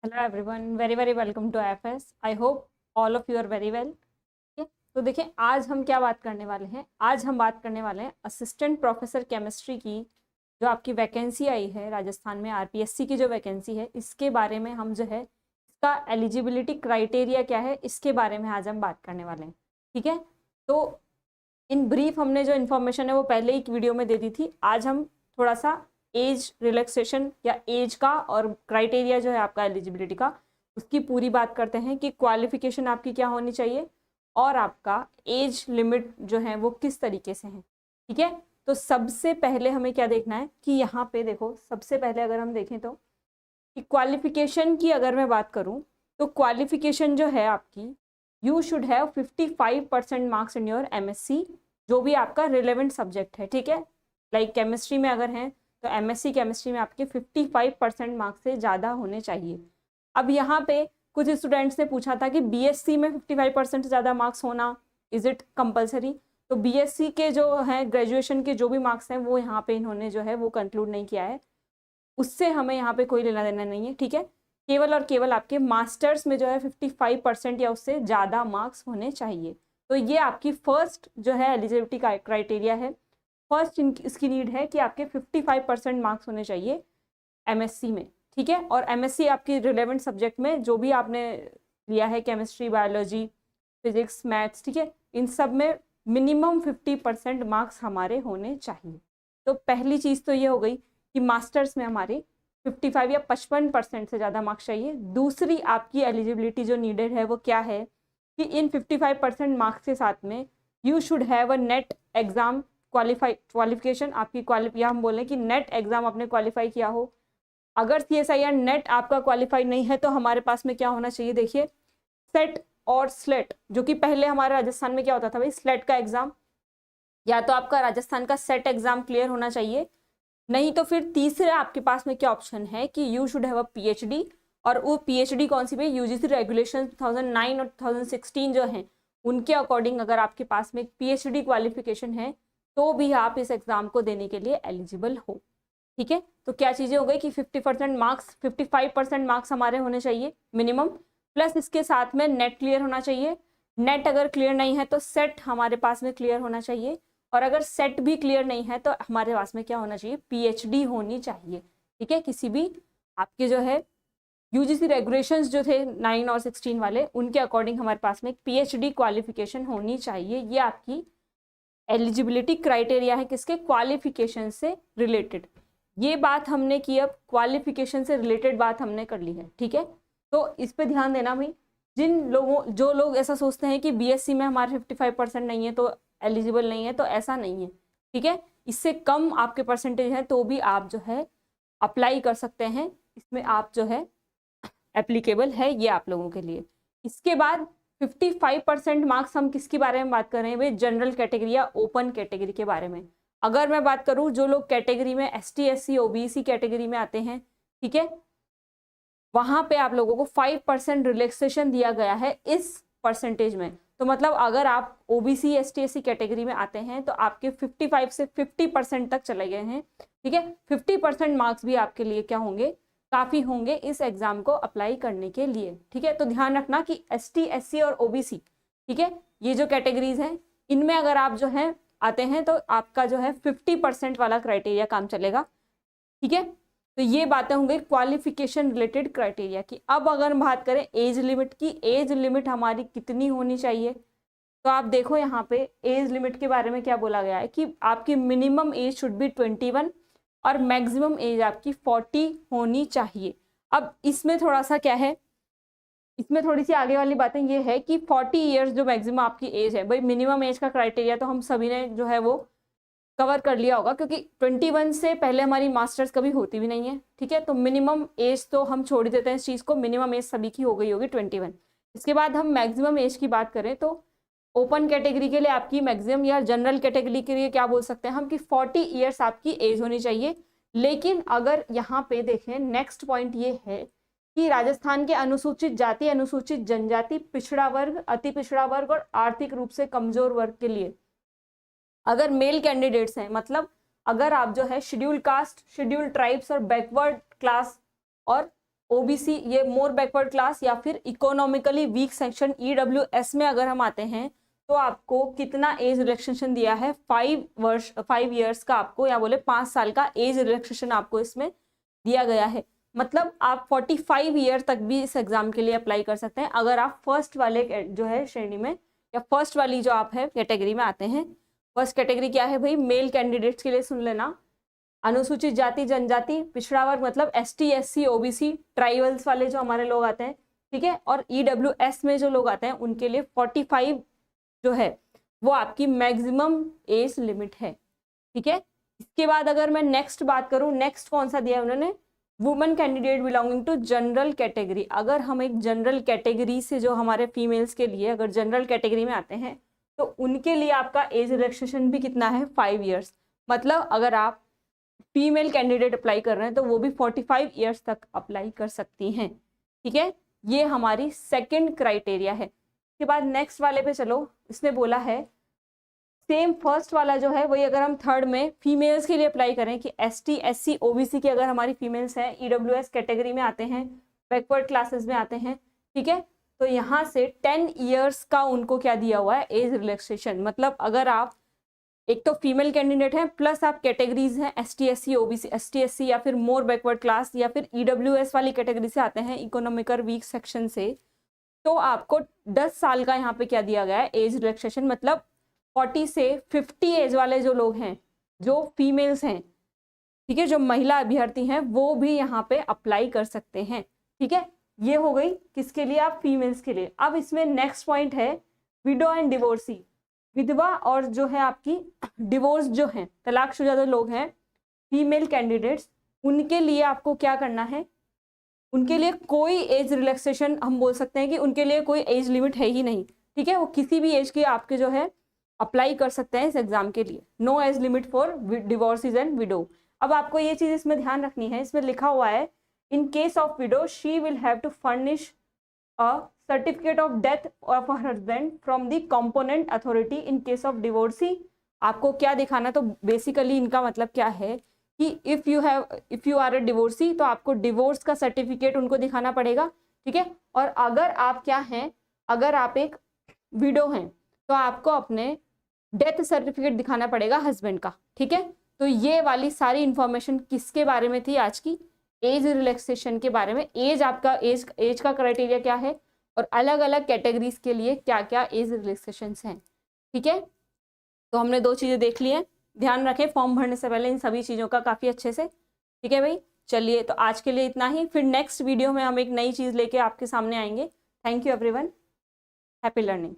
Hello everyone, very very welcome to FS. I hope all of you are very well. तो देखिए, आज हम क्या बात करने वाले हैं। आज हम बात करने वाले हैं असिस्टेंट प्रोफेसर केमिस्ट्री की जो आपकी वैकेंसी आई है राजस्थान में, आरपीएससी की जो वैकेंसी है, इसके बारे में हम जो है इसका एलिजिबिलिटी क्राइटेरिया क्या है, इसके बारे में आज हम बात करने वाले हैं। ठीक है, तो इन ब्रीफ हमने जो इन्फॉर्मेशन है वो पहले ही वीडियो में दे दी थी। आज हम थोड़ा सा एज रिलैक्सेशन या एज का और क्राइटेरिया जो है आपका एलिजिबिलिटी का, उसकी पूरी बात करते हैं कि क्वालिफिकेशन आपकी क्या होनी चाहिए और आपका एज लिमिट जो है वो किस तरीके से है। ठीक है, तो सबसे पहले हमें क्या देखना है कि यहाँ पे देखो, सबसे पहले अगर हम देखें तो कि क्वालिफिकेशन की अगर मैं बात करूँ तो क्वालिफिकेशन जो है आपकी, you should have 55% marks in your MSc, जो भी आपका रिलेवेंट सब्जेक्ट है। ठीक है, लाइक केमिस्ट्री में अगर हैं तो एमएससी केमिस्ट्री में आपके 55% मार्क्स से ज़्यादा होने चाहिए। अब यहाँ पे कुछ स्टूडेंट्स ने पूछा था कि बीएससी में 55% से ज़्यादा मार्क्स होना इज इट कंपलसरी। तो बीएससी के जो हैं, ग्रेजुएशन के जो भी मार्क्स हैं, वो यहाँ पे इन्होंने जो है वो कंक्लूड नहीं किया है, उससे हमें यहाँ पे कोई लेना देना नहीं है। ठीक है, केवल और केवल आपके मास्टर्स में जो है 55% या उससे ज़्यादा मार्क्स होने चाहिए। तो ये आपकी फर्स्ट जो है एलिजिबिलिटी का क्राइटेरिया है। फर्स्ट इसकी नीड है कि आपके 55% मार्क्स होने चाहिए एमएससी में। ठीक है, और एमएससी आपकी रिलेवेंट सब्जेक्ट में जो भी आपने लिया है, केमिस्ट्री, बायोलॉजी, फिजिक्स, मैथ्स, ठीक है, इन सब में मिनिमम 50% मार्क्स हमारे होने चाहिए। तो पहली चीज़ तो ये हो गई कि मास्टर्स में हमारे 55 या 55% से ज़्यादा मार्क्स चाहिए। दूसरी आपकी एलिजिबिलिटी जो नीडेड है वो क्या है कि इन 55% मार्क्स के साथ में you should have a net exam qualification. आपकी या हम बोलें कि नेट एग्ज़ाम आपने क्वालिफाई किया हो। अगर सीएसआईआर नेट आपका क्वालिफाई नहीं है तो हमारे पास में क्या होना चाहिए, देखिए, सेट और स्लेट, जो कि पहले हमारे राजस्थान में क्या होता था भाई, स्लेट का एग्ज़ाम, या तो आपका राजस्थान का सेट एग्ज़ाम क्लियर होना चाहिए, नहीं तो फिर तीसरा आपके पास में क्या ऑप्शन है कि you should have a PhD. और वो पीएचडी कौन सी भाई, यूजीसी रेगुलेशन 2009 और 2016 जो हैं उनके अकॉर्डिंग अगर आपके पास में पीएचडी क्वालिफिकेशन है तो भी आप इस एग्ज़ाम को देने के लिए एलिजिबल हो। ठीक है, तो क्या चीज़ें हो गई कि 50% मार्क्स, 55% मार्क्स हमारे होने चाहिए मिनिमम, प्लस इसके साथ में नेट क्लियर होना चाहिए। नेट अगर क्लियर नहीं है तो सेट हमारे पास में क्लियर होना चाहिए, और अगर सेट भी क्लियर नहीं है तो हमारे पास में क्या होना चाहिए, पीएचडी होनी चाहिए। ठीक है, किसी भी आपके जो है यूजीसी रेगुलेशंस जो थे 9 और 16 वाले, उनके अकॉर्डिंग हमारे पास में पीएचडी क्वालिफिकेशन होनी चाहिए। ये आपकी एलिजिबिलिटी क्राइटेरिया है किसके, क्वालिफिकेशन से रिलेटेड। ये बात हमने की, अब क्वालिफिकेशन से रिलेटेड बात हमने कर ली है। ठीक है, तो इस पे ध्यान देना भाई। जो लोग ऐसा सोचते हैं कि बीएससी में हमारे 55% नहीं है तो एलिजिबल नहीं है, तो ऐसा नहीं है। ठीक है, इससे कम आपके परसेंटेज है तो भी आप जो है अप्लाई कर सकते हैं, इसमें आप जो है एप्लीकेबल है ये आप लोगों के लिए। इसके बाद 55% मार्क्स हम किसके बारे में बात कर रहे हैं भाई, जनरल कैटेगरी या ओपन कैटेगरी के बारे में। अगर मैं बात करूं जो लोग कैटेगरी में एसटी, एससी, ओबीसी कैटेगरी में आते हैं, ठीक है, वहां पे आप लोगों को 5% रिलैक्सेशन दिया गया है इस परसेंटेज में। तो मतलब अगर आप ओबीसी, एसटी, एससी कैटेगरी में आते हैं तो आपके 55 से 50% तक चले गए हैं। ठीक है, 50% मार्क्स भी आपके लिए क्या होंगे, काफी होंगे इस एग्जाम को अप्लाई करने के लिए। ठीक है, तो ध्यान रखना कि एसटी, एससी और ओबीसी, ठीक है, ये जो कैटेगरीज हैं इनमें अगर आप जो है आते हैं तो आपका जो है 50% वाला क्राइटेरिया काम चलेगा। ठीक है, तो ये बातें होंगी क्वालिफिकेशन रिलेटेड क्राइटेरिया की। अब अगर हम बात करें एज लिमिट की, एज लिमिट हमारी कितनी होनी चाहिए, तो आप देखो यहाँ पे एज लिमिट के बारे में क्या बोला गया है कि आपकी मिनिमम एज शुड बी 21 और मैक्सिमम एज आपकी 40 होनी चाहिए। अब इसमें थोड़ा सा क्या है, इसमें थोड़ी सी आगे वाली बातें ये है कि 40 ईयर्स जो मैक्सिमम आपकी एज है भाई, मिनिमम एज का क्राइटेरिया तो हम सभी ने जो है वो कवर कर लिया होगा, क्योंकि 21 से पहले हमारी मास्टर्स कभी होती भी नहीं है। ठीक है, तो मिनिमम एज तो हम छोड़ ही देते हैं इस चीज़ को, मिनिमम एज सभी की हो गई होगी 21। इसके बाद हम मैक्सिमम एज की बात करें तो ओपन कैटेगरी के लिए आपकी मैक्सिमम, या जनरल कैटेगरी के लिए क्या बोल सकते हैं हम कि 40 ईयर्स आपकी एज होनी चाहिए। लेकिन अगर यहाँ पे देखें, नेक्स्ट पॉइंट ये है कि राजस्थान के अनुसूचित जाति, अनुसूचित जनजाति, पिछड़ा वर्ग, अति पिछड़ा वर्ग और आर्थिक रूप से कमजोर वर्ग के लिए अगर मेल कैंडिडेट्स हैं, मतलब अगर आप जो है शेड्यूल कास्ट, शेड्यूल ट्राइब्स और बैकवर्ड क्लास और ओबीसी ये मोर बैकवर्ड क्लास या फिर इकोनॉमिकली वीक सेक्शन ईडब्ल्यूएस में अगर हम आते हैं तो आपको कितना एज रिलैक्सेशन दिया है, 5 ईयर्स का आपको, या बोले 5 साल का एज रिलैक्सेशन आपको इसमें दिया गया है। मतलब आप 45 ईयर तक भी इस एग्जाम के लिए अप्लाई कर सकते हैं अगर आप फर्स्ट वाले जो है श्रेणी में या फर्स्ट वाली जो आप है कैटेगरी में आते हैं। फर्स्ट कैटेगरी क्या है भाई, मेल कैंडिडेट्स के लिए सुन लेना, अनुसूचित जाति जनजाति पिछड़ा वर्ग मतलब एसटी एससी ओबीसी ट्राइबल्स वाले जो हमारे लोग आते हैं, ठीक है, और ईडब्ल्यूएस में जो लोग आते हैं उनके लिए 45 जो है वो आपकी मैक्सिमम एज लिमिट है, ठीक है। इसके बाद अगर मैं नेक्स्ट बात करूं, नेक्स्ट कौन सा दिया है उन्होंने, women candidate belonging to general category. अगर हम एक जनरल कैटेगरी से जो हमारे फीमेल्स के लिए अगर जनरल कैटेगरी में आते हैं तो उनके लिए आपका एज रिलैक्सेशन भी कितना है, 5 ईयर्स। मतलब अगर आप फीमेल कैंडिडेट अप्लाई कर रहे हैं तो वो भी 45 ईयर्स तक अप्लाई कर सकती हैं, ठीक है। ये हमारी सेकंड क्राइटेरिया है। इसके बाद नेक्स्ट वाले पे चलो, इसने बोला है सेम फर्स्ट वाला जो है वही अगर हम थर्ड में फीमेल्स के लिए अप्लाई करें कि एसटी एससी ओबीसी की अगर हमारी फीमेल्स हैं, ईडब्ल्यूएस कैटेगरी में आते हैं, बैकवर्ड क्लासेस में आते हैं, ठीक है, तो यहाँ से 10 ईयर्स का उनको क्या दिया हुआ है, एज रिलैक्सेशन। मतलब अगर आप एक तो फीमेल कैंडिडेट हैं प्लस आप कैटेगरीज हैं ST SC OBC, ST SC या फिर मोर बैकवर्ड क्लास या फिर ईडब्ल्यूएस वाली कैटेगरी से आते हैं, इकोनॉमिकल वीक सेक्शन से, तो आपको 10 साल का यहाँ पे क्या दिया गया है, एज रिलैक्सेशन। मतलब 40 से 50 एज वाले जो लोग हैं, जो फीमेल्स हैं, ठीक है, जो महिला अभ्यर्थी हैं, वो भी यहाँ पे अप्लाई कर सकते हैं, ठीक है। ये हो गई किसके लिए, आप फीमेल्स के लिए। अब इसमें नेक्स्ट पॉइंट है विडो एंड डिवोर्सी, विधवा और जो है आपकी डिवोर्स जो हैं, तलाकशुदा जो लोग हैं फीमेल कैंडिडेट्स, उनके लिए आपको क्या करना है, उनके लिए कोई एज रिलैक्सेशन हम बोल सकते हैं कि उनके लिए कोई एज लिमिट है ही नहीं, ठीक है। वो किसी भी एज के आपके जो है अप्लाई कर सकते हैं इस एग्जाम के लिए। No age limit for divorcees and widow. अब आपको ये चीज इसमें ध्यान रखनी है, इसमें लिखा हुआ है in case of widow she will have to furnish a certificate of death of her husband from the component authority. In case of divorcee आपको क्या दिखाना, तो बेसिकली इनका मतलब क्या है कि if you are a divorcee तो आपको डिवोर्स का सर्टिफिकेट उनको दिखाना पड़ेगा, ठीक है। और अगर आप क्या हैं, अगर आप एक विडो हैं तो आपको अपने डेथ सर्टिफिकेट दिखाना पड़ेगा हस्बैंड का, ठीक है। तो ये वाली सारी इंफॉर्मेशन किसके बारे में थी आज की, एज रिलैक्सेशन के बारे में। एज आपका एज का क्राइटेरिया क्या है और अलग अलग कैटेगरीज के लिए क्या क्या एज रिलैक्सेशन हैं, ठीक है। तो हमने 2 चीज़ें देख ली हैं, ध्यान रखें फॉर्म भरने से पहले इन सभी चीज़ों का काफ़ी अच्छे से, ठीक है भाई। चलिए तो आज के लिए इतना ही, फिर नेक्स्ट वीडियो में हम एक नई चीज़ लेके आपके सामने आएंगे। Thank you everyone, happy learning.